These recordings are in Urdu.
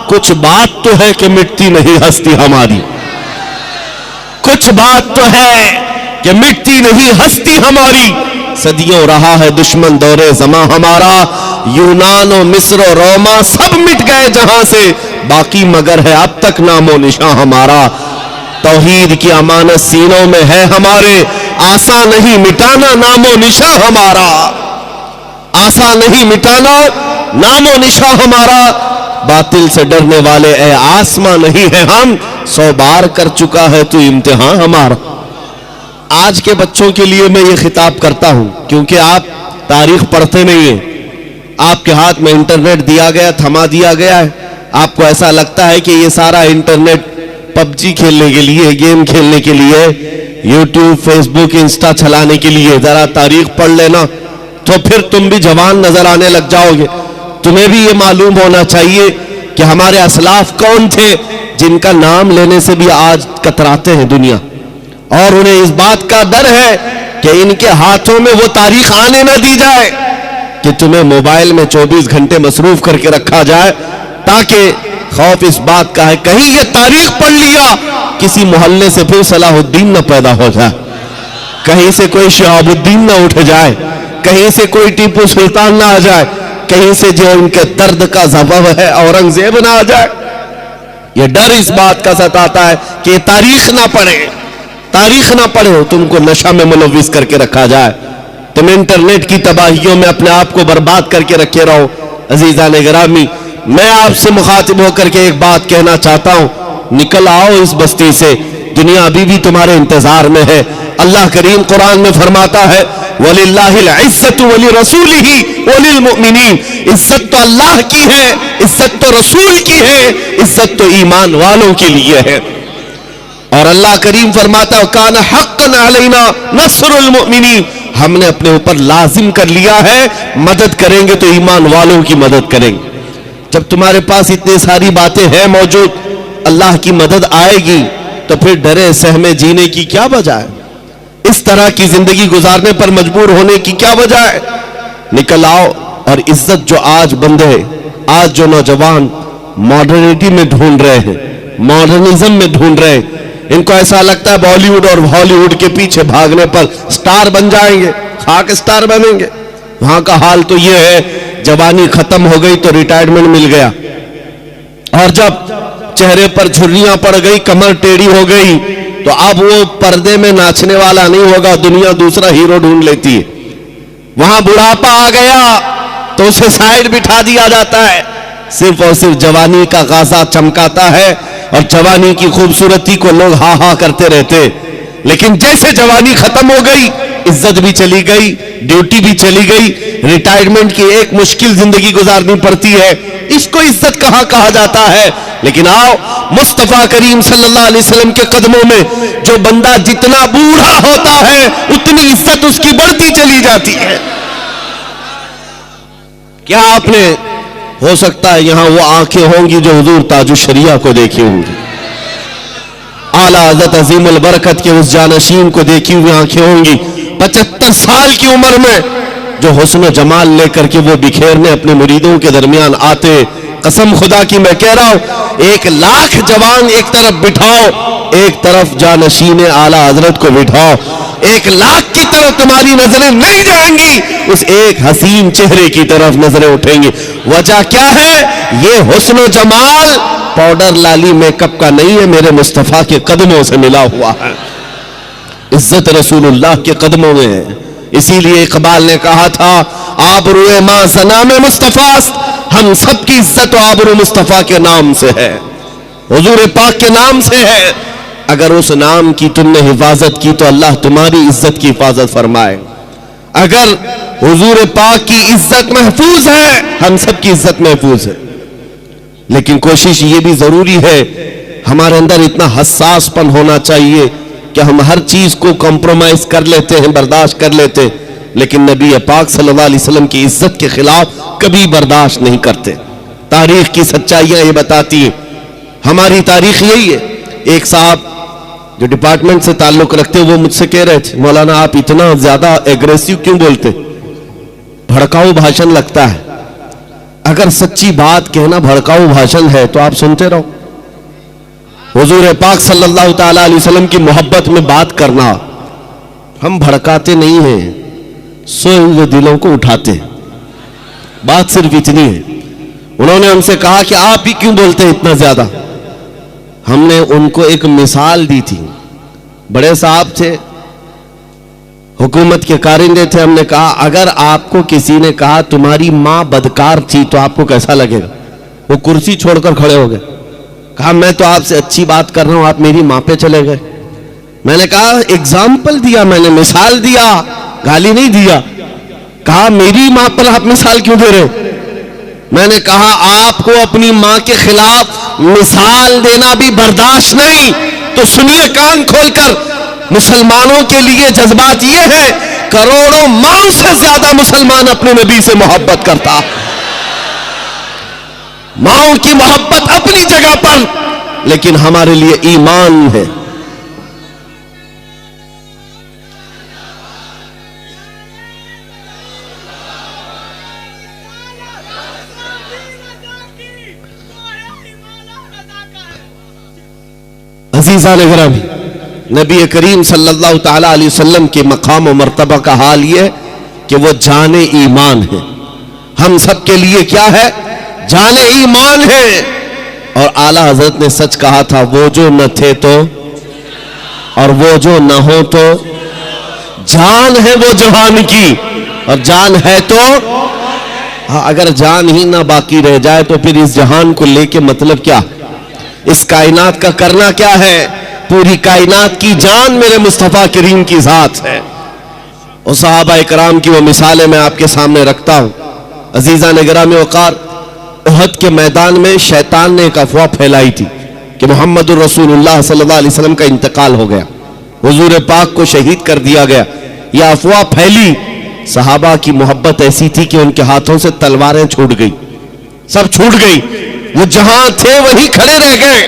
کچھ بات تو ہے کہ مٹتی نہیں ہستی ہماری، کچھ بات تو ہے کہ مٹتی نہیں ہستی ہماری، صدیوں رہا ہے دشمن دور زماں ہمارا، یونان و مصر و روما سب مٹ گئے جہاں سے، باقی مگر ہے اب تک نام و نشان ہمارا، توحید کی امانت سینوں میں ہے ہمارے، آسان نہیں مٹانا نام و نشان ہمارا، آسان نہیں مٹانا نام و نشان ہمارا، باطل سے ڈرنے والے اے آسمان نہیں ہے ہم، 100 بار کر چکا ہے تو امتحان ہمارا۔ آج کے بچوں کے لیے میں یہ خطاب کرتا ہوں کیونکہ آپ تاریخ پڑھتے نہیں ہیں، آپ کے ہاتھ میں انٹرنیٹ دیا گیا، تھما دیا گیا ہے، آپ کو ایسا لگتا ہے کہ یہ سارا انٹرنیٹ پب جی کھیلنے کے لیے، گیم کھیلنے کے لیے، یوٹیوب فیس بک انسٹا چلانے کے لیے، ذرا تاریخ پڑھ لینا تو پھر تم بھی جوان نظر آنے لگ جاؤ گے۔ تمہیں بھی یہ معلوم ہونا چاہیے کہ ہمارے اسلاف کون تھے جن کا نام لینے سے بھی آج کتراتے ہیں دنیا، اور انہیں اس بات کا ڈر ہے کہ ان کے ہاتھوں میں وہ تاریخ آنے نہ دی جائے کہ تمہیں موبائل میں 24 گھنٹے مصروف کر کے رکھا جائے، تاکہ خوف اس بات کا ہے کہیں یہ تاریخ پڑھ لیا کسی محلے سے پھر صلاح الدین نہ پیدا ہو جائے، کہیں سے کوئی شہاب الدین نہ اٹھ جائے، کہیں سے کوئی ٹیپو سلطان نہ آ جائے، کہیں سے جو ان کے درد کا سبب ہے اورنگزیب نہ آ جائے۔ یہ ڈر اس بات کا ستاتا ہے کہ یہ تاریخ نہ پڑھے، تاریخ نہ پڑھے، تم کو نشہ میں ملوث کر کے رکھا جائے، تم انٹرنیٹ کی تباہیوں میں اپنے آپ کو برباد کر کے رکھے رہو۔ عزیزان گرامی، میں آپ سے مخاطب ہو کر کے ایک بات کہنا چاہتا ہوں، نکل آؤ اس بستی سے، دنیا ابھی بھی تمہارے انتظار میں ہے۔ اللہ کریم قرآن میں فرماتا ہے وَلِلَّهِ الْعِزَّةُ وَلِرَسُولِهِ وَلِلْمُؤْمِنِينَ، عزت تو اللہ کی ہے، عزت تو رسول کی ہے، عزت تو ایمان والوں کے لیے ہے۔ اور اللہ کریم فرماتا ہے کان حقا علینا نصر المؤمنین، ہم نے اپنے اوپر لازم کر لیا ہے، مدد کریں گے تو ایمان والوں کی مدد کریں گے۔ جب تمہارے پاس اتنی ساری باتیں ہیں موجود، اللہ کی مدد آئے گی تو پھر ڈرے سہمے جینے کی کیا وجہ ہے؟ اس طرح کی زندگی گزارنے پر مجبور ہونے کی کیا وجہ ہے؟ نکل آؤ، اور عزت جو آج بندے، آج جو نوجوان ماڈرنٹی میں ڈھونڈ رہے ہیں، ماڈرنزم میں ڈھونڈ رہے ہیں، ان کو ایسا لگتا ہے بالی ووڈ اور ہالی ووڈ کے پیچھے بھاگنے پر سٹار بن جائیں گے، خاک سٹار بنیں گے۔ وہاں کا حال تو یہ ہے جوانی ختم ہو گئی تو ریٹائرمنٹ مل گیا، اور جب چہرے پر جھریاں پڑ گئی، کمر ٹیڑھی ہو گئی، تو اب وہ پردے میں ناچنے والا نہیں ہوگا، دنیا دوسرا ہیرو ڈھونڈ لیتی ہے۔ وہاں بڑھاپا آ گیا تو اسے سائیڈ بٹھا دیا جاتا ہے، صرف اور صرف جوانی کا غازہ چمکاتا ہے، اور جوانی کی خوبصورتی کو لوگ ہاں ہاں کرتے رہتے، لیکن جیسے جوانی ختم ہو گئی، عزت بھی چلی گئی، ڈیوٹی بھی چلی گئی، ریٹائرمنٹ کی ایک مشکل زندگی گزارنی پڑتی ہے، اس کو عزت کہا جاتا ہے۔ لیکن آؤ مصطفیٰ کریم صلی اللہ علیہ وسلم کے قدموں میں جو بندہ جتنا بوڑھا ہوتا ہے اتنی عزت اس کی بڑھتی چلی جاتی ہے۔ کیا آپ نے، ہو سکتا ہے یہاں وہ آنکھیں ہوں گی جو حضور تاج الشریعہ کو دیکھی ہوں گی، اعلیٰ حضرت عظیم البرکت کے اس جانشین کو دیکھی ہوئی آنکھیں ہوں گی، 75 سال کی عمر میں جو حسن و جمال لے کر کے وہ بکھیرنے اپنے مریدوں کے درمیان آتے۔ قسم خدا کی میں کہہ رہا ہوں، 1,00,000 جوان ایک طرف بٹھاؤ، ایک طرف جانشین اعلیٰ حضرت کو بٹھاؤ، 1,00,000 کی طرف تمہاری نظریں نہیں جائیں گی، اس ایک حسین چہرے کی طرف نظریں اٹھیں گی۔ وجہ کیا ہے؟ یہ حسن و جمال پاؤڈر لالی میک اپ کا نہیں ہے، میرے مصطفیٰ کے قدموں سے ملا ہوا ہے، عزت رسول اللہ کے قدموں میں ہے۔ اسی لیے اقبال نے کہا تھا آبروئے ماں سنام مصطفیٰ، ہم سب کی عزت و آبرو مصطفیٰ کے نام سے ہے، حضور پاک کے نام سے ہے۔ اگر اس نام کی تم نے حفاظت کی تو اللہ تمہاری عزت کی حفاظت فرمائے۔ اگر حضور پاک کی عزت محفوظ ہے، ہم سب کی عزت محفوظ ہے، لیکن کوشش یہ بھی ضروری ہے، ہمارے اندر اتنا حساس پن ہونا چاہیے کہ ہم ہر چیز کو کمپرومائز کر لیتے ہیں، برداشت کر لیتے، لیکن نبی پاک صلی اللہ علیہ وسلم کی عزت کے خلاف کبھی برداشت نہیں کرتے۔ تاریخ کی سچائیاں یہ بتاتی ہیں، ہماری تاریخ یہی ہے۔ ایک صاحب جو ڈپارٹمنٹ سے تعلق رکھتے وہ مجھ سے کہہ رہے تھے مولانا آپ اتنا زیادہ ایگریسو کیوں بولتے، بھڑکاؤ بھاشن لگتا ہے۔ اگر سچی بات کہنا بھڑکاؤ بھاشن ہے تو آپ سنتے رہو. حضور پاک صلی اللہ تعالی علیہ وسلم کی محبت میں بات کرنا، ہم بھڑکاتے نہیں ہیں، سوئے ہوئے دلوں کو اٹھاتے ہیں. بات صرف اتنی ہے. انہوں نے ہم سے کہا کہ آپ ہی کیوں بولتے ہیں اتنا زیادہ. ہم نے ان کو ایک مثال دی تھی. بڑے صاحب تھے، حکومت کے کارندے تھے. ہم نے کہا اگر آپ کو کسی نے کہا تمہاری ماں بدکار تھی تو آپ کو کیسا لگے گا؟ وہ کرسی چھوڑ کر کھڑے ہو گئے. کہا میں تو آپ سے اچھی بات کر رہا ہوں، آپ میری ماں پہ چلے گئے. میں نے کہا ایگزامپل دیا، میں نے مثال دیا، گالی نہیں دیا. کہا میری ماں پر آپ مثال کیوں دے رہے؟ میں نے کہا آپ کو اپنی ماں کے خلاف مثال دینا بھی برداشت نہیں. تو سنیے کان کھول کر، مسلمانوں کے لیے جذبات یہ ہے، کروڑوں ماؤں سے زیادہ مسلمان اپنے نبی سے محبت کرتا. ماؤں کی محبت اپنی جگہ پر، لیکن ہمارے لیے ایمان ہے. عزیزان گرامی، نبی کریم صلی اللہ تعالی علیہ وسلم کے مقام و مرتبہ کا حال یہ ہے کہ وہ جان ایمان ہے. ہم سب کے لیے کیا ہے؟ جان ایمان ہے. اور اعلیٰ حضرت نے سچ کہا تھا، وہ جو نہ تھے تو اور وہ جو نہ ہو تو جان ہے وہ جہان کی، اور جان ہے تو اگر جان ہی نہ باقی رہ جائے تو پھر اس جہان کو لے کے مطلب کیا؟ اس کائنات کا کرنا کیا ہے؟ پوری کائنات کی جان میرے مصطفیٰ کریم کی ذات ہے. اور صحابہ اکرام کی وہ مثالیں میں آپ کے سامنے رکھتا ہوں. عزیزان گرامی وقار، احد کے میدان میں شیطان نے ایک افواہ پھیلائی تھی کہ محمد الرسول اللہ صلی اللہ علیہ وسلم کا انتقال ہو گیا، حضور پاک کو شہید کر دیا گیا. یہ افواہ پھیلی. صحابہ کی محبت ایسی تھی کہ ان کے ہاتھوں سے تلواریں چھوٹ گئی، سب چھوٹ گئی. وہ جہاں تھے وہی کھڑے رہ گئے.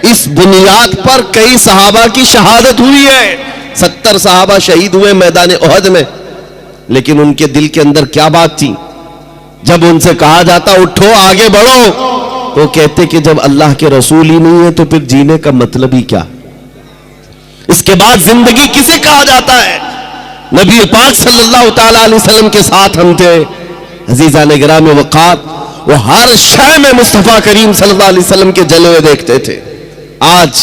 اس بنیاد پر کئی صحابہ کی شہادت ہوئی ہے. 70 صحابہ شہید ہوئے میدان احد میں. لیکن ان کے دل کے اندر کیا بات تھی؟ جب ان سے کہا جاتا اٹھو آگے بڑھو، تو کہتے کہ جب اللہ کے رسول ہی نہیں ہے تو پھر جینے کا مطلب ہی کیا؟ اس کے بعد زندگی کسے کہا جاتا ہے؟ نبی پاک صلی اللہ تعالی علیہ وسلم کے ساتھ ہم تھے. عزیزان گرامی وقار، وہ ہر شے میں مصطفیٰ کریم صلی اللہ علیہ وسلم کے جلوے دیکھتے تھے. آج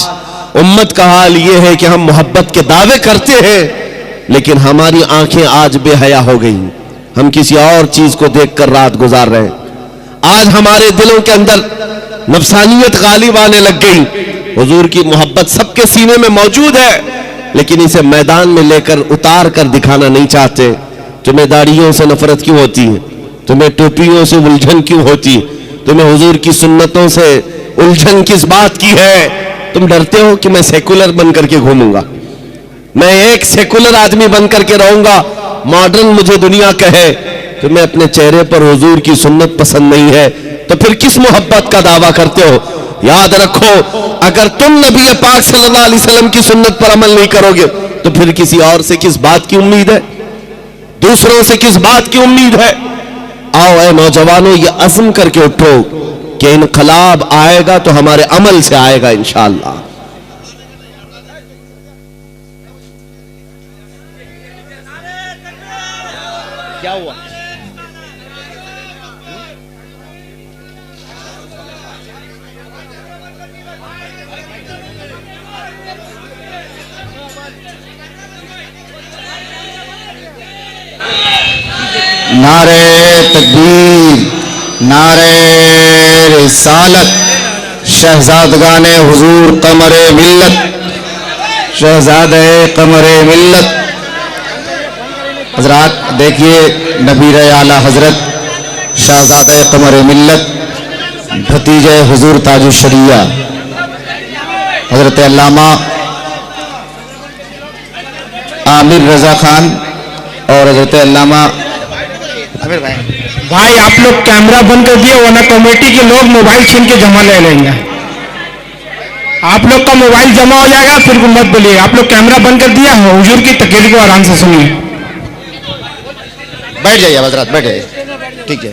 امت کا حال یہ ہے کہ ہم محبت کے دعوے کرتے ہیں، لیکن ہماری آنکھیں آج بے حیا ہو گئی. ہم کسی اور چیز کو دیکھ کر رات گزار رہے ہیں. آج ہمارے دلوں کے اندر نفسانیت غالب آنے لگ گئی. حضور کی محبت سب کے سینے میں موجود ہے، لیکن اسے میدان میں لے کر اتار کر دکھانا نہیں چاہتے. تمہیں داڑھیوں سے نفرت کیوں ہوتی ہے؟ تمہیں ٹوپیوں سے الجھن کیوں ہوتی؟ تمہیں حضور کی سنتوں سے الجھن کس بات کی ہے؟ تم ڈرتے ہو کہ میں سیکولر بن کر کے گھوموں گا، میں ایک سیکولر آدمی بن کر کے رہوں گا، ماڈرن مجھے دنیا کہے. تمہیں اپنے چہرے پر حضور کی سنت پسند نہیں ہے تو پھر کس محبت کا دعویٰ کرتے ہو؟ یاد رکھو، اگر تم نبی پاک صلی اللہ علیہ وسلم کی سنت پر عمل نہیں کرو گے تو پھر کسی اور سے کس بات کی امید ہے؟ دوسروں سے کس بات کی امید ہے؟ آؤ اے نوجوانوں، یہ عزم کر کے اٹھو کہ انقلاب آئے گا تو ہمارے عمل سے آئے گا انشاءاللہ. کیا ہوا؟ نعرہ تکبیر، نعرہ رسالت، شہزادگان حضور قمر ملت، شہزادہ قمر ملت. حضرات دیکھیے، نبیر اعلیٰ حضرت شہزادہ قمر ملت، بھتیجے حضور تاج الشریعہ حضرت علامہ عامر رضا خان اور حضرت علامہ بھائی آپ لوگ کیمرہ بند کر دیے ورنہ کمیٹی کے لوگ موبائل چھین کے جمع لے لیں گے. آپ لوگ کا موبائل جمع ہو جائے گا پھر مت بولیے. آپ لوگ کیمرہ بند کر دیا، حضور کی تقریر کو آرام سے سنیے. بیٹھ جائیے حضرات، بیٹھ جائیے. ٹھیک ہے.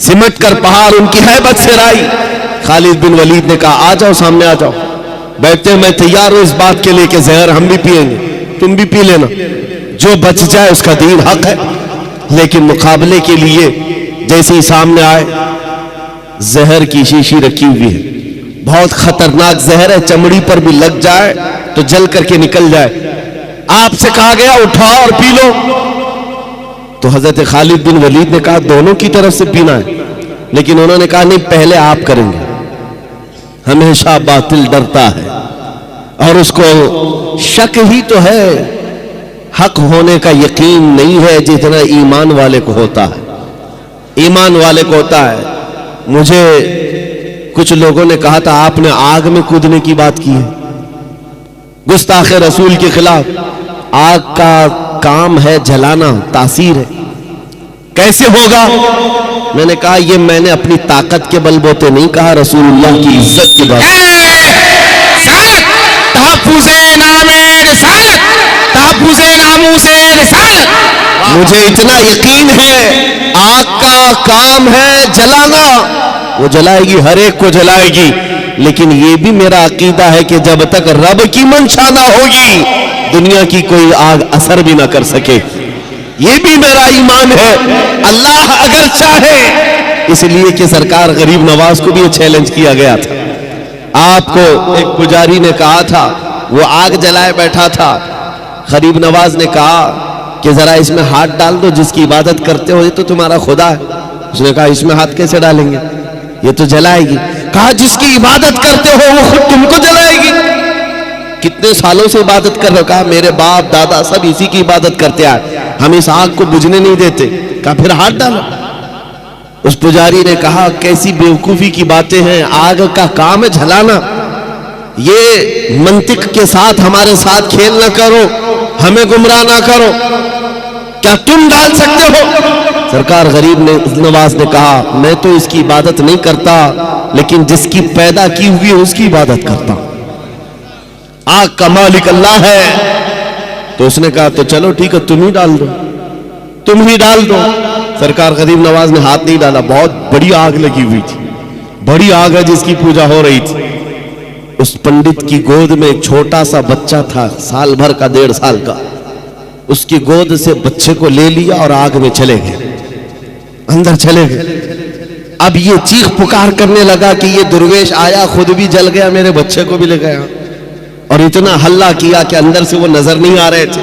سمٹ کر پہاڑ ان کی ہیبت سے رائی۔ خالد بن ولید نے کہا آ جاؤ سامنے آ جاؤ، بیٹھتے میں تیار ہوں اس بات کے لیے کہ زہر ہم بھی پیئیں گے، تم بھی پی لینا، جو بچ جائے اس کا دین حق ہے۔ لیکن مقابلے کے لیے جیسے ہی سامنے آئے، زہر کی شیشی رکھی ہوئی ہے، بہت خطرناک زہر ہے، چمڑی پر بھی لگ جائے تو جل کر کے نکل جائے۔ آپ سے کہا گیا اٹھاؤ اور پی لو، تو حضرت خالد بن ولید نے کہا دونوں کی طرف سے پینا ہے، لیکن انہوں نے کہا نہیں پہلے آپ کریں گے۔ ہمیشہ باطل ڈرتا ہے اور اس کو شک ہی تو ہے، حق ہونے کا یقین نہیں ہے جتنا ایمان والے کو ہوتا ہے، ایمان والے کو ہوتا ہے۔ مجھے کچھ لوگوں نے کہا تھا آپ نے آگ میں کودنے کی بات کی ہے، گستاخ رسول کے خلاف۔ آگ کا کام ہے جلانا، تاثیر ہے، کیسے ہوگا؟ میں نے کہا یہ میں نے اپنی طاقت کے بل بوتے نہیں کہا، رسول اللہ کی عزت کی بات۔ تحفظ نام رسالت، تحفظ ناموس رسالت۔ مجھے اتنا یقین ہے آگ کا کام ہے جلانا، وہ جلائے گی، ہر ایک کو جلائے گی، لیکن یہ بھی میرا عقیدہ ہے کہ جب تک رب کی منشا نہ ہوگی دنیا کی کوئی آگ اثر بھی نہ کر سکے، یہ بھی میرا ایمان ہے۔ اللہ اگر چاہے، اس لیے کہ سرکار غریب نواز کو بھی یہ چیلنج کیا گیا تھا۔ آپ کو ایک پجاری نے کہا تھا، وہ آگ جلائے بیٹھا تھا، غریب نواز نے کہا کہ ذرا اس میں ہاتھ ڈال دو، جس کی عبادت کرتے ہو یہ تو تمہارا خدا ہے۔ اس نے کہا اس میں ہاتھ کیسے ڈالیں گے، یہ تو جلائے گی۔ کہا جس کی عبادت کرتے ہو وہ خود تم کو جلائے گی۔ کتنے سالوں سے عبادت کر رہے ہو؟ کہا میرے باپ دادا سب اسی کی عبادت کرتے آئے، ہم اس آگ کو بجھنے نہیں دیتے۔ کہا پھر ہاتھ ڈالو۔ اس پجاری نے کہا کیسی بیوقوفی کی باتیں ہیں، آگ کا کام ہے جلانا، یہ منطق کے ساتھ ہمارے ساتھ کھیل نہ کرو، ہمیں گمراہ نہ کرو، کیا تم ڈال سکتے ہو؟ سرکار غریب نواز نے کہا میں تو اس کی عبادت نہیں کرتا، لیکن جس کی پیدا کی ہوئی ہے اس کی عبادت کرتا ہوں، آگ کا مالک اللہ ہے۔ تو اس نے کہا تو چلو ٹھیک ہے تم ہی ڈال دو، تم ہی ڈال دو۔ سرکار غریب نواز نے ہاتھ نہیں ڈالا، بہت بڑی آگ لگی ہوئی تھی، بڑی آگ ہے جس کی پوجا ہو رہی تھی۔ اس پنڈت کی گود میں ایک چھوٹا سا بچہ تھا، سال بھر کا، 1.5 سال کا، اس کی گود سے بچے کو لے لیا اور آگ میں چلے گئے، اندر چلے گئے۔ اب یہ چیخ پکار کرنے لگا کہ یہ درویش آیا، خود بھی جل گیا، میرے بچے کو بھی لے گیا، اور اتنا ہلہ کیا کہ اندر سے وہ نظر نہیں آ رہے تھے۔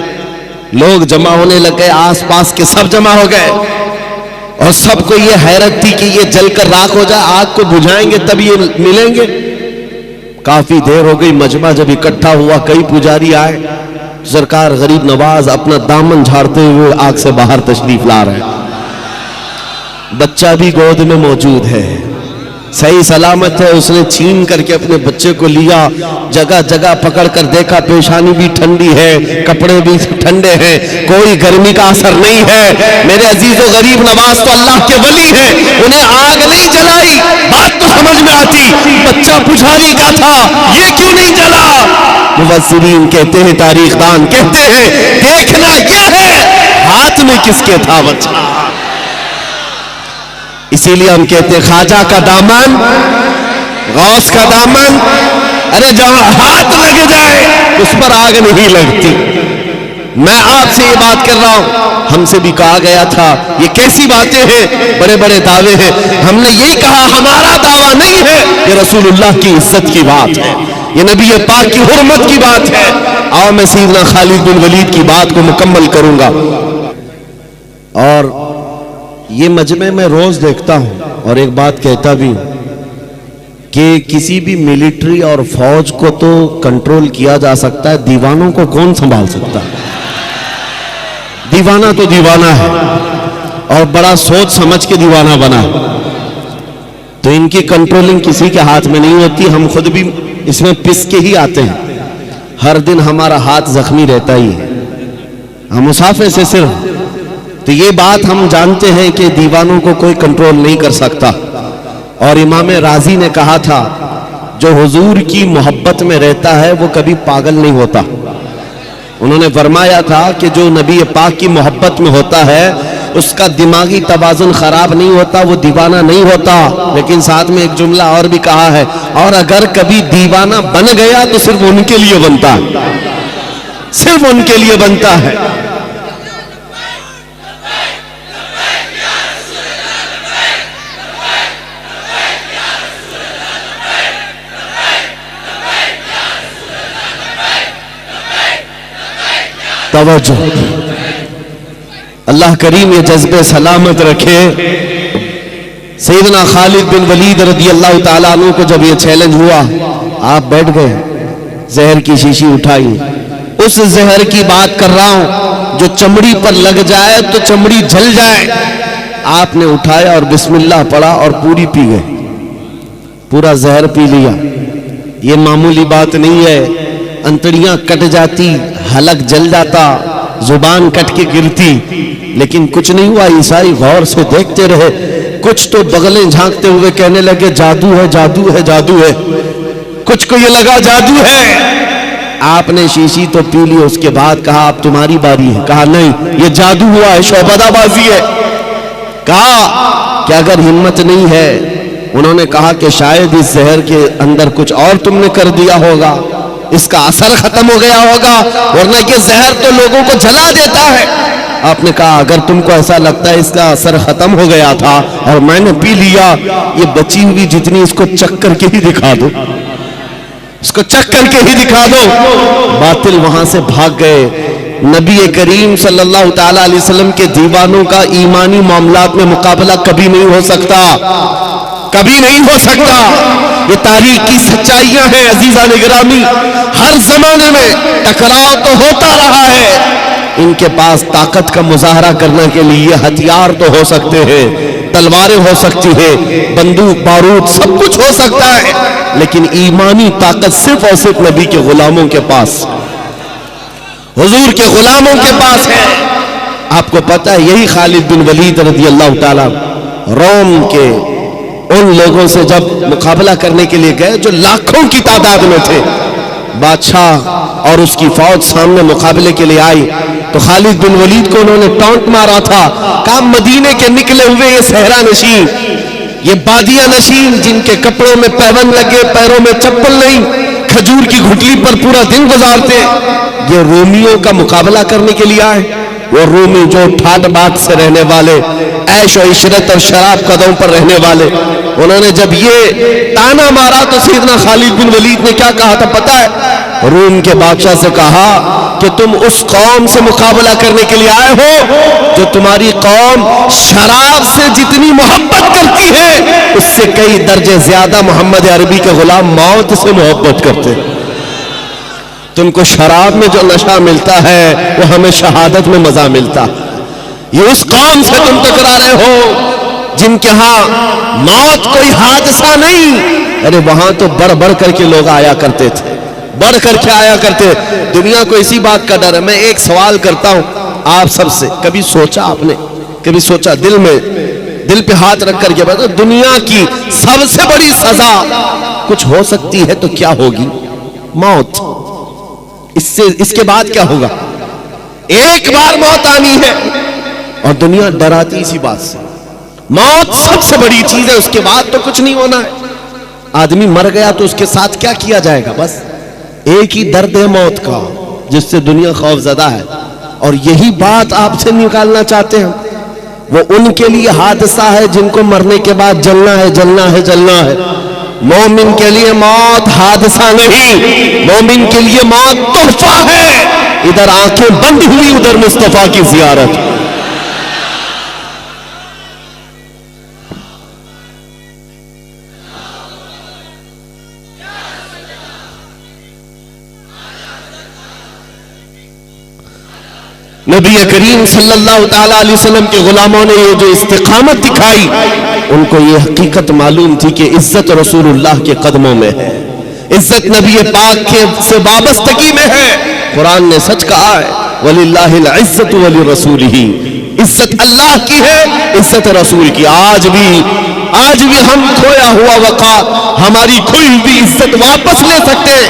لوگ جمع ہونے لگ گئے، آس پاس کے سب جمع ہو گئے، اور سب کو یہ حیرت تھی کہ یہ جل کر راکھ ہو جائے، آگ کو بجھائیں گے تب یہ ملیں گے۔ کافی دیر ہو گئی، مجمع جب اکٹھا ہوا، کئی پجاری آئے، سرکار غریب نواز اپنا دامن جھاڑتے ہوئے آگ سے باہر تشریف لا رہے ہیں، بچہ بھی گود میں موجود ہے، صحیح سلامت ہے۔ اس نے چھین کر کے اپنے بچے کو لیا، جگہ جگہ پکڑ کر دیکھا، پیشانی بھی ٹھنڈی ہے، کپڑے بھی ٹھنڈے ہیں، کوئی گرمی کا اثر نہیں ہے۔ میرے عزیز و غریب نواز تو اللہ کے ولی ہیں، انہیں آگ نہیں جلائی، بات تو سمجھ میں آتی، بچہ پجاری کا تھا، یہ کیوں نہیں جلا؟ مفسرین کہتے ہیں، تاریخ دان کہتے ہیں، دیکھنا یہ ہے ہاتھ میں کس کے تھا بچہ۔ اسی لیے ہم کہتے ہیں خواجہ کا دامن، غوث کا دامن، ارے جہاں ہاتھ لگ جائے اس پر آگ نہیں لگتی۔ میں آپ سے یہ بات کر رہا ہوں، ہم سے بھی کہا گیا تھا یہ کیسی باتیں ہیں، بڑے بڑے دعوے ہیں۔ ہم نے یہی کہا ہمارا دعویٰ نہیں ہے، یہ رسول اللہ کی عزت کی بات ہے، یہ نبی پاک کی حرمت کی بات ہے۔ آؤ میں سیدنا خالد بن ولید کی بات کو مکمل کروں گا۔ اور یہ مجمع میں روز دیکھتا ہوں اور ایک بات کہتا بھی ہوں کہ کسی بھی ملٹری اور فوج کو تو کنٹرول کیا جا سکتا ہے، دیوانوں کو کون سنبھال سکتا ہے؟ دیوانہ تو دیوانہ ہے، اور بڑا سوچ سمجھ کے دیوانہ بنا ہے، تو ان کی کنٹرولنگ کسی کے ہاتھ میں نہیں ہوتی۔ ہم خود بھی اس میں پس کے ہی آتے ہیں، ہر دن ہمارا ہاتھ زخمی رہتا ہی ہے، ہم مسافر سے صرف، تو یہ بات ہم جانتے ہیں کہ دیوانوں کو کوئی کنٹرول نہیں کر سکتا۔ اور امام رازی نے کہا تھا جو حضور کی محبت میں رہتا ہے وہ کبھی پاگل نہیں ہوتا۔ انہوں نے فرمایا تھا کہ جو نبی پاک کی محبت میں ہوتا ہے اس کا دماغی توازن خراب نہیں ہوتا، وہ دیوانہ نہیں ہوتا. لیکن ساتھ میں ایک جملہ اور بھی کہا ہے، اور اگر کبھی دیوانہ بن گیا تو صرف ان کے لیے بنتا ہے، صرف ان کے لیے بنتا ہے. توجہ، اللہ کریم یہ جذبے سلامت رکھے. سیدنا خالد بن ولید رضی اللہ تعالیٰ عنہ کو جب یہ چیلنج ہوا، آپ بیٹھ گئے، زہر کی شیشی اٹھائی. اس زہر کی بات کر رہا ہوں جو چمڑی پر لگ جائے تو چمڑی جل جائے. آپ نے اٹھایا اور بسم اللہ پڑھا اور پوری پی گئے، پورا زہر پی لیا. یہ معمولی بات نہیں ہے، انتڑیاں کٹ جاتی، حلق جل جاتا، زبان کٹ کے گرتی، لیکن کچھ نہیں ہوا. عیسائی غور سے دیکھتے رہے. کچھ تو بغلیں جھانکتے ہوئے کہنے لگے جادو ہے، جادو ہے، جادو ہے. کچھ کو یہ لگا جادو ہے. آپ نے شیشی تو پی لی. اس کے بعد کہا اب تمہاری باری ہے. کہا نہیں، یہ جادو ہوا ہے، شعبدہ بازی ہے. کہا کہ اگر ہمت نہیں ہے، انہوں نے کہا کہ شاید اس زہر کے اندر کچھ اور تم نے کر دیا ہوگا، اس کا اثر ختم ہو گیا ہوگا، ورنہ کہ زہر تو لوگوں کو جلا دیتا ہے. آپ نے کہا اگر تم کو ایسا لگتا ہے اس کا اثر ختم ہو گیا تھا اور میں نے پی لیا، یہ بچی ہوئی جتنی اس کو چک کر کے ہی دکھا دو، اس کو چک کر کے ہی دکھا دو. باطل وہاں سے بھاگ گئے. نبی کریم صلی اللہ تعالی علیہ وسلم کے دیوانوں کا ایمانی معاملات میں مقابلہ کبھی نہیں ہو سکتا، کبھی نہیں ہو سکتا. یہ تاریخ کی سچائیاں ہیں عزیزان گرامی. ہر زمانے میں ٹکراؤ تو ہوتا رہا ہے. ان کے پاس طاقت کا مظاہرہ کرنے کے لیے ہتھیار تو ہو سکتے ہیں، تلواریں ہو سکتی ہیں، بندوق بارود سب کچھ ہو سکتا ہے، لیکن ایمانی طاقت صرف اور صرف نبی کے غلاموں کے پاس، حضور کے غلاموں کے پاس ہے. آپ کو پتہ ہے یہی خالد بن ولید رضی اللہ تعالیٰ روم کے ان لوگوں سے جب مقابلہ کرنے کے لیے گئے جو لاکھوں کی تعداد میں تھے، بادشاہ اور اس کی فوج سامنے مقابلے کے لیے آئی تو خالد بن ولید کو انہوں نے ٹانٹ مارا تھا. کہا مدینے کے نکلے ہوئے یہ صحرا نشین، یہ بادیہ نشین جن کے کپڑوں میں پیوند لگے، پیروں میں چپل نہیں، کھجور کی گھٹلی پر پورا دن گزارتے، یہ رومیوں کا مقابلہ کرنے کے لیے آئے. وہ رومی جو ٹھاٹ بات سے رہنے والے، عیش و عشرت اور شراب قدم پر رہنے والے، انہوں نے جب یہ تانا مارا تو سیدنا خالد بن ولید نے کیا کہا تھا پتہ ہے؟ روم کے بادشاہ سے کہا کہ تم اس قوم سے مقابلہ کرنے کے لیے آئے ہو جو تمہاری قوم شراب سے جتنی محبت کرتی ہے اس سے کئی درجے زیادہ محمد عربی کے غلام موت سے محبت کرتے ہیں. تم کو شراب میں جو نشہ ملتا ہے وہ ہمیں شہادت میں مزہ ملتا. یہ اس قوم سے تم ٹکرا رہے ہو جن کے ہاں موت کوئی حادثہ نہیں. ارے وہاں تو بڑھ بڑھ کر کے لوگ آیا کرتے تھے، بڑھ کر کے آیا کرتے. دنیا کو اسی بات کا ڈر ہے. میں ایک سوال کرتا ہوں آپ سب سے، کبھی سوچا آپ نے، کبھی سوچا دل میں، دل پہ ہاتھ رکھ کر کے بتا، دنیا کی سب سے بڑی سزا کچھ ہو سکتی ہے تو کیا ہوگی؟ موت. اس کے بعد کیا ہوگا؟ ایک بار موت آنی ہے اور دنیا ڈراتی اسی بات سے. موت سب سے بڑی چیز ہے، اس کے بعد تو کچھ نہیں ہونا ہے. آدمی مر گیا تو اس کے ساتھ کیا کیا جائے گا؟ بس ایک ہی درد ہے موت کا جس سے دنیا خوف زدہ ہے. اور یہی بات آپ سے نکالنا چاہتے ہیں. وہ ان کے لیے حادثہ ہے جن کو مرنے کے بعد جلنا ہے، جلنا ہے، جلنا ہے. مومن کے لیے موت حادثہ نہیں، مومن کے لیے موت تحفہ ہے. ادھر آنکھیں بند ہوئی، ادھر مصطفیٰ کی زیارت. نبی کریم صلی اللہ تعالیٰ علیہ وسلم کے غلاموں نے یہ جو استقامت دکھائی، ان کو یہ حقیقت معلوم تھی کہ عزت رسول اللہ کے قدموں میں ہے، عزت نبی پاک کے سے وابستگی میں ہے. قرآن نے سچ کہا ہے وَلِلَّهِ الْعِزَّةُ وَلِرَسُولِهِ، عزت اللہ کی ہے، عزت رسول کی. آج بھی ہم کھویا ہوا وقار، ہماری کھوئی ہوئی عزت واپس لے سکتے ہیں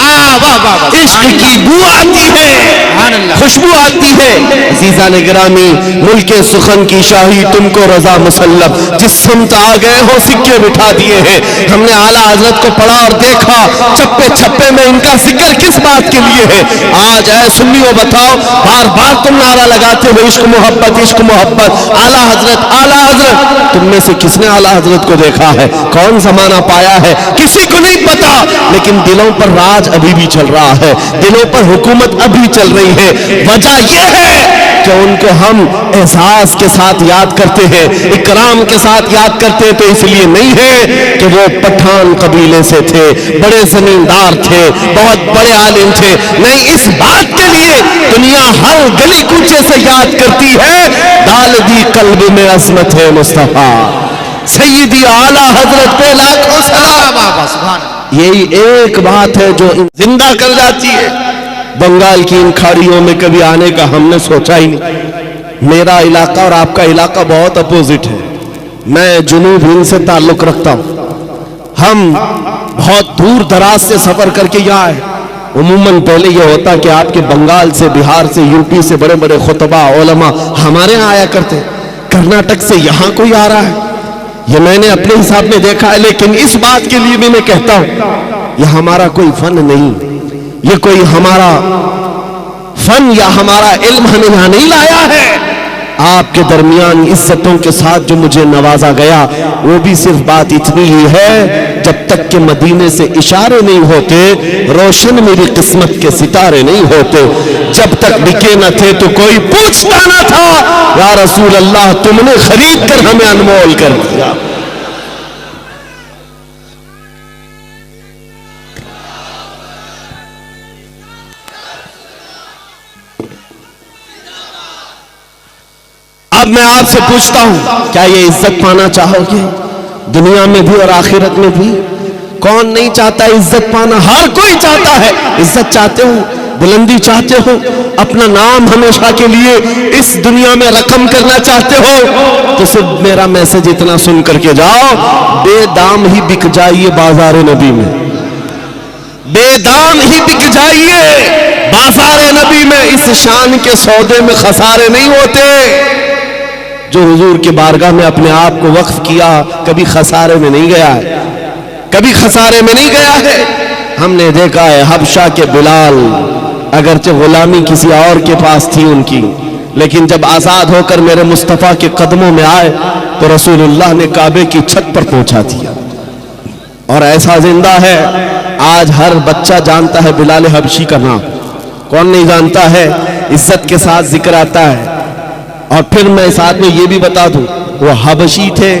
عشق کی بو آتی ہے, خوشبو آتی ہے. عزیزان گرامی, ملک سخن کی شاہی تم کو رضا مسلم, جس سمت آ گئے ہو سکے بٹھا دیے ہیں. ہم نے اعلیٰ حضرت کو پڑھا اور دیکھا, چپے چھپے میں ان کا ذکر کس بات کے لیے ہے. آج اے سنیو بتاؤ, بار بار تم نعرہ لگاتے ہو عشق محبت عشق محبت, اعلیٰ حضرت اعلیٰ حضرت. تم میں سے کس نے اعلیٰ حضرت کو دیکھا ہے؟ کون زمانہ پایا ہے؟ کسی کو نہیں پتا. لیکن دلوں پر راج ابھی بھی چل رہا ہے, دلوں پر حکومت ابھی چل رہی ہے. وجہ یہ ہے کہ ان کو ہم احساس کے ساتھ یاد کرتے ہیں, اکرام کے ساتھ یاد کرتے ہیں, تو اس لیے نہیں ہے کہ وہ پٹھان قبیلے سے تھے, بڑے زمیندار تھے, بہت بڑے عالم تھے. نہیں, اس بات کے لیے دنیا ہر گلی کوچے سے یاد کرتی ہے, ڈال دی قلب میں عظمت ہے مصطفیٰ, سیدی اعلیٰ حضرت پہ لاکھوں سلام. یہی ایک بات ہے جو زندہ کر جاتی ہے. بنگال کی ان کھاڑیوں میں کبھی آنے کا ہم نے سوچا ہی نہیں. میرا علاقہ اور آپ کا علاقہ بہت اپوزٹ ہے. میں جنوب ہند سے تعلق رکھتا ہوں. ہم بہت دور دراز سے سفر کر کے یہاں آئے. عموماً پہلے یہ ہوتا کہ آپ کے بنگال سے, بہار سے, یو پی سے بڑے بڑے خطبہ علماء ہمارے ہاں آیا کرتے. کرناٹک سے یہاں کوئی آ رہا ہے, یہ میں نے اپنے حساب میں دیکھا ہے. لیکن اس بات کے لیے بھی میں کہتا ہوں, یہ ہمارا کوئی فن نہیں, یہ کوئی ہمارا فن یا ہمارا علم ہمیں یہاں نہیں لایا ہے. آپ کے درمیان عزتوں کے ساتھ جو مجھے نوازا گیا, وہ بھی صرف بات اتنی ہی ہے, جب تک کہ مدینے سے اشارے نہیں ہوتے روشن میری قسمت کے ستارے نہیں ہوتے. جب تک بکے نہ تھے تو کوئی پوچھتا نہ تھا, یا رسول اللہ تم نے خرید کر ہمیں انمول کر دیا. اب میں آپ سے پوچھتا ہوں, کیا یہ عزت پانا چاہو گے دنیا میں بھی اور آخرت میں بھی؟ کون نہیں چاہتا عزت پانا؟ ہر کوئی چاہتا ہے. عزت چاہتے ہو, بلندی چاہتے ہو, اپنا نام ہمیشہ کے لیے اس دنیا میں رقم کرنا چاہتے ہو, تو صرف میرا میسج اتنا سن کر کے جاؤ, بے دام ہی بک جائیے بازار نبی میں, بے دام ہی بک جائیے بازار نبی میں. اس شان کے سودے میں خسارے نہیں ہوتے. جو حضور کی بارگاہ میں اپنے آپ کو وقف کیا, کبھی خسارے میں نہیں گیا ہے, کبھی خسارے میں نہیں گیا ہے. ہم نے دیکھا ہے حبشہ کے بلال, اگرچہ غلامی کسی اور کے پاس تھی ان کی, لیکن جب آزاد ہو کر میرے مصطفیٰ کے قدموں میں آئے تو رسول اللہ نے کعبے کی چھت پر پہنچا دیا. اور ایسا زندہ ہے, آج ہر بچہ جانتا ہے بلال حبشی کا نام. کون نہیں جانتا ہے؟ عزت کے ساتھ ذکر آتا ہے. اور پھر میں ساتھ میں یہ بھی بتا دوں, وہ حبشی تھے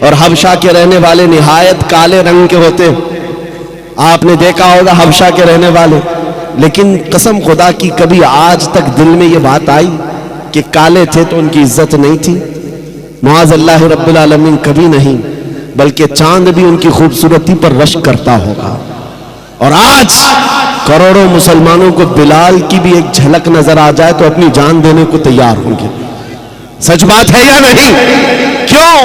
اور حبشہ کے رہنے والے نہایت کالے رنگ کے ہوتے. آپ نے دیکھا ہوگا حبشہ کے رہنے والے, لیکن قسم خدا کی کبھی آج تک دل میں یہ بات آئی کہ کالے تھے تو ان کی عزت نہیں تھی؟ معاذ اللہ رب العالمین, کبھی نہیں. بلکہ چاند بھی ان کی خوبصورتی پر رشک کرتا ہوگا. اور آج کروڑوں مسلمانوں کو بلال کی بھی ایک جھلک نظر آ جائے تو اپنی جان دینے کو تیار ہوں گے. سچ بات ہے یا نہیں؟ کیوں؟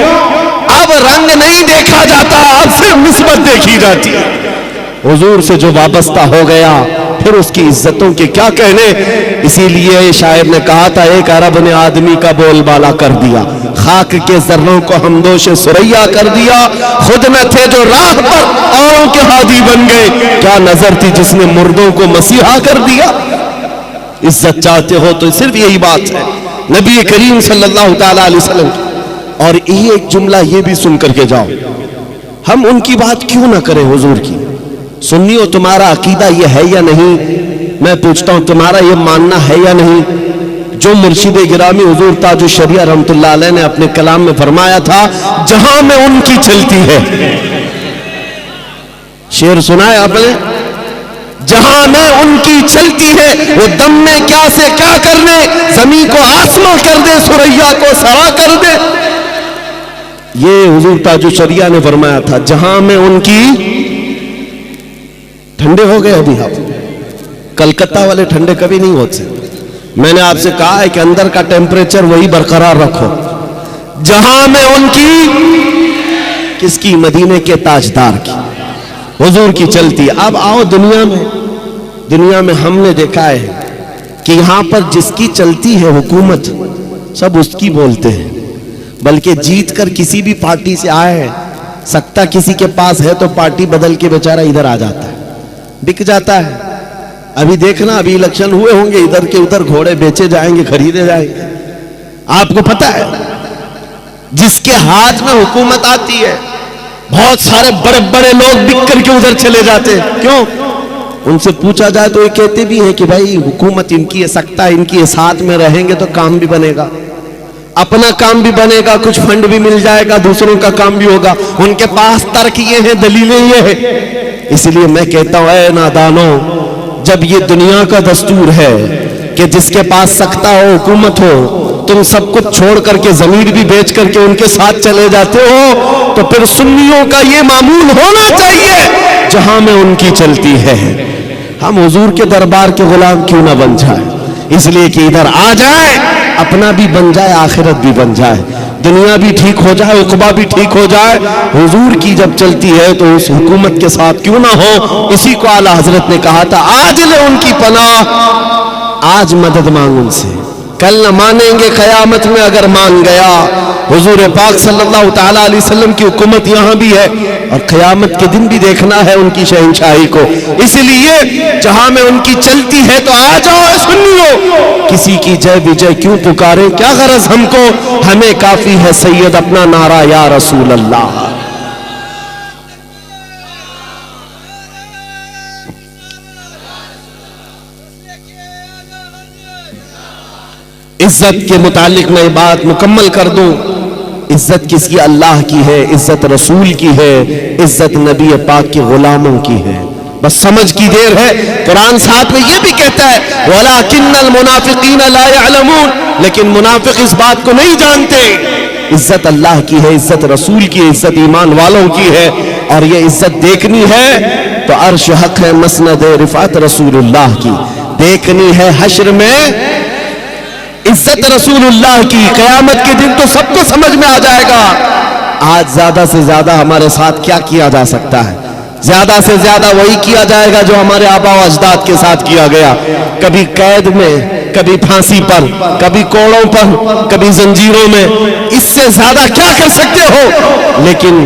اب رنگ نہیں دیکھا جاتا, اب صرف نسبت دیکھی جاتی ہے. حضور سے جو وابستہ ہو گیا پھر اس کی عزتوں کے کیا کہنے. اسی لیے شاعر نے کہا تھا, ایک عرب نے آدمی کا بول بالا کر دیا, خاک کے ذروں کو ہمدوش سریا کر دیا. خود نہ تھے جو راہ پر اوروں کے ہادی بن گئے, کیا نظر تھی جس نے مردوں کو مسیحا کر دیا. عزت چاہتے ہو تو صرف یہی بات ہے نبی کریم صلی اللہ تعالیٰ علیہ وسلم. اور یہ ایک جملہ یہ بھی سن کر کے جاؤ, ہم ان کی بات کیوں نہ کریں حضور کی. سنیو, تمہارا عقیدہ یہ ہے یا نہیں؟ میں پوچھتا ہوں, تمہارا یہ ماننا ہے یا نہیں جو مرشد گرامی حضور تاج الشریعہ رحمت اللہ علیہ نے اپنے کلام میں فرمایا تھا, جہاں میں ان کی چلتی ہے. شعر سنا ہے آپ نے, جہاں میں ان کی چلتی ہے, وہ دم میں کیا سے کیا کرنے, زمین کو آسماں کر دے, سریا کو سرا کر دے. یہ حضور تاج الشریعہ نے فرمایا تھا, جہاں میں ان کی. ٹھنڈے ہو گئے ابھی آپ, کلکتہ والے ٹھنڈے کبھی نہیں ہوتے. میں نے آپ سے کہا ہے کہ اندر کا ٹیمپریچر وہی برقرار رکھو. جہاں میں ان کی, کس کی؟ مدینے کے تاجدار کی, حضور کی چلتی. اب آؤ دنیا میں دنیا میں ہم نے دیکھا ہے کہ یہاں پر جس کی چلتی ہے حکومت سب اس کی بولتے ہیں، بلکہ جیت کر کسی بھی پارٹی سے آئے سکتا کسی کے پاس ہے تو پارٹی بدل کے بیچارہ ادھر آ جاتا ہے، بک جاتا ہے۔ ابھی دیکھنا ابھی الیکشن ہوئے ہوں گے، ادھر کے ادھر گھوڑے بیچے جائیں گے، خریدے جائیں گے۔ آپ کو پتا ہے جس کے ہاتھ میں حکومت آتی ہے بہت سارے بڑے بڑے لوگ بک کر کے ادھر چلے جاتے ہیں، کیوں؟ ان سے پوچھا جائے تو یہ کہتے بھی ہیں کہ بھائی حکومت ان کی ہے، سکتا ان کی ہے، ساتھ میں رہیں گے تو کام بھی بنے گا، اپنا کام بھی بنے گا، کچھ فنڈ بھی مل جائے گا، دوسروں کا کام بھی ہوگا۔ ان کے پاس ترک یہ ہیں، دلیلیں یہ ہیں۔ اس لیے میں کہتا ہوں اے نادانو، جب یہ دنیا کا دستور ہے کہ جس کے پاس سکتا ہو، حکومت ہو، تم سب کچھ چھوڑ کر کے ضمیر بھی بیچ کر کے ان کے ساتھ چلے جاتے ہو، تو پھر سنیوں کا یہ معمول ہونا چاہیے جہاں میں ان کی چلتی ہے۔ ہم حضور کے دربار کے غلام کیوں نہ بن جائیں؟ اس لیے کہ ادھر آ جائے، اپنا بھی بن جائے، آخرت بھی بن جائے، دنیا بھی ٹھیک ہو جائے، عقبہ بھی ٹھیک ہو جائے۔ حضور کی جب چلتی ہے تو اس حکومت کے ساتھ کیوں نہ ہو؟ اسی کو اعلیٰ حضرت نے کہا تھا آج لے ان کی پناہ، آج مدد مانگ ان سے، کل نہ مانیں گے قیامت میں اگر مان گیا۔ حضور پاک صلی اللہ تعالیٰ علیہ وسلم کی حکومت یہاں بھی ہے اور قیامت کے دن بھی دیکھنا ہے ان کی شہنشاہی کو، اس لیے جہاں میں ان کی چلتی ہے تو آ جاؤ سنیو، کسی کی جے وجے کیوں پکارے، کیا غرض ہم کو، ہمیں کافی ہے سید اپنا نعرہ یا رسول اللہ۔ عزت کے متعلق میں بات مکمل کر دوں، عزت کس کی؟ اللہ کی ہے، عزت رسول کی ہے، عزت نبی پاک کے غلاموں کی ہے، بس سمجھ کی دیر ہے۔ قرآن ساتھ میں یہ بھی کہتا ہے وَلَكِنَّ الْمُنَافِقِينَ لَا يَعْلَمُونَ، لیکن منافق اس بات کو نہیں جانتے۔ عزت اللہ کی ہے، عزت رسول کی ہے، عزت ایمان والوں کی ہے، اور یہ عزت دیکھنی ہے تو عرش حق ہے، مسند رفعت رسول اللہ کی، دیکھنی ہے حشر میں عزت رسول اللہ کی، قیامت کے دن تو سب کو سمجھ میں آ جائے گا۔ آج زیادہ سے زیادہ ہمارے ساتھ کیا کیا جا سکتا ہے؟ زیادہ سے زیادہ وہی کیا جائے گا جو ہمارے آبا و اجداد کے ساتھ کیا گیا، کبھی قید میں، کبھی پھانسی پر، کبھی کوڑوں پر، کبھی زنجیروں میں۔ اس سے زیادہ کیا کر سکتے ہو؟ لیکن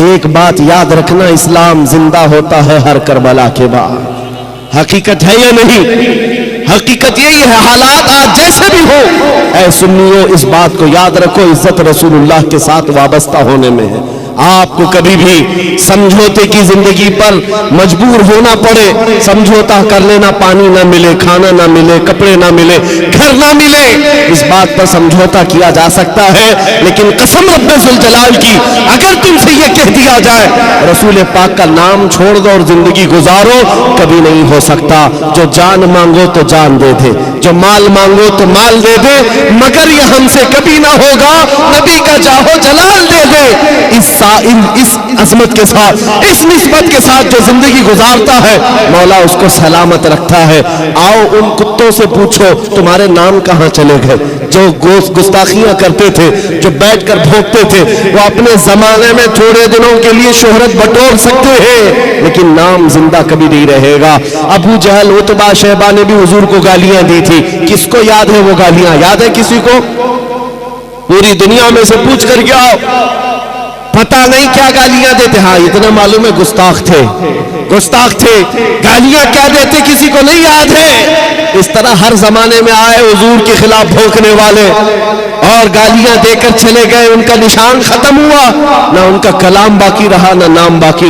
ایک بات یاد رکھنا، اسلام زندہ ہوتا ہے ہر کربلا کے بعد۔ حقیقت ہے یا نہیں؟ حقیقت یہی ہے، حالات آج جیسے بھی ہو، اے سنیو اس بات کو یاد رکھو، عزت رسول اللہ کے ساتھ وابستہ ہونے میں ہے۔ آپ کو کبھی بھی سمجھوتے کی زندگی پر مجبور ہونا پڑے، سمجھوتا کر لینا، پانی نہ ملے، کھانا نہ ملے، کپڑے نہ ملے، گھر نہ ملے، اس بات پر سمجھوتا کیا جا سکتا ہے، لیکن قسم رب ذوالجلال کی اگر تم سے یہ کہہ دیا جائے رسول پاک کا نام چھوڑ دو اور زندگی گزارو، کبھی نہیں ہو سکتا۔ جو جان مانگو تو جان دے دے، جو مال مانگو تو مال دے دے، مگر یہ ہم سے کبھی نہ ہوگا، نبی کا جاہو جلال دے دے۔ اس عظمت کے ساتھ، اس نسبت کے ساتھ جو زندگی گزارتا ہے، مولا اس کو سلامت رکھتا ہے۔ آؤ ان کتوں سے پوچھو تمہارے نام کہاں چلے گئے، جو گستاخیاں کرتے تھے، جو بیٹھ کر بھونکتے تھے، وہ اپنے زمانے میں تھوڑے دنوں کے لیے شہرت بٹور سکتے ہیں، لیکن نام زندہ کبھی نہیں رہے گا۔ ابو جہل، عتبہ، شیبہ نے بھی حضور کو گالیاں دی تھی، کس کو یاد ہے وہ گالیاں؟ یاد ہے کسی کو؟ پوری دنیا میں سے پوچھ کر کے آؤ، پتہ نہیں کیا گالیاں دیتے، ہاں اتنا معلوم ہے گستاخ تھے، گستاخ تھے۔ گالیاں کیا دیتے کسی کو نہیں یاد ہے؟ اس طرح ہر زمانے میں آئے حضور کے خلاف بھونکنے والے اور گالیاں دے کر چلے گئے، ان کا نشان ختم ہوا، نہ ان کا کلام باقی رہا، نہ نام باقی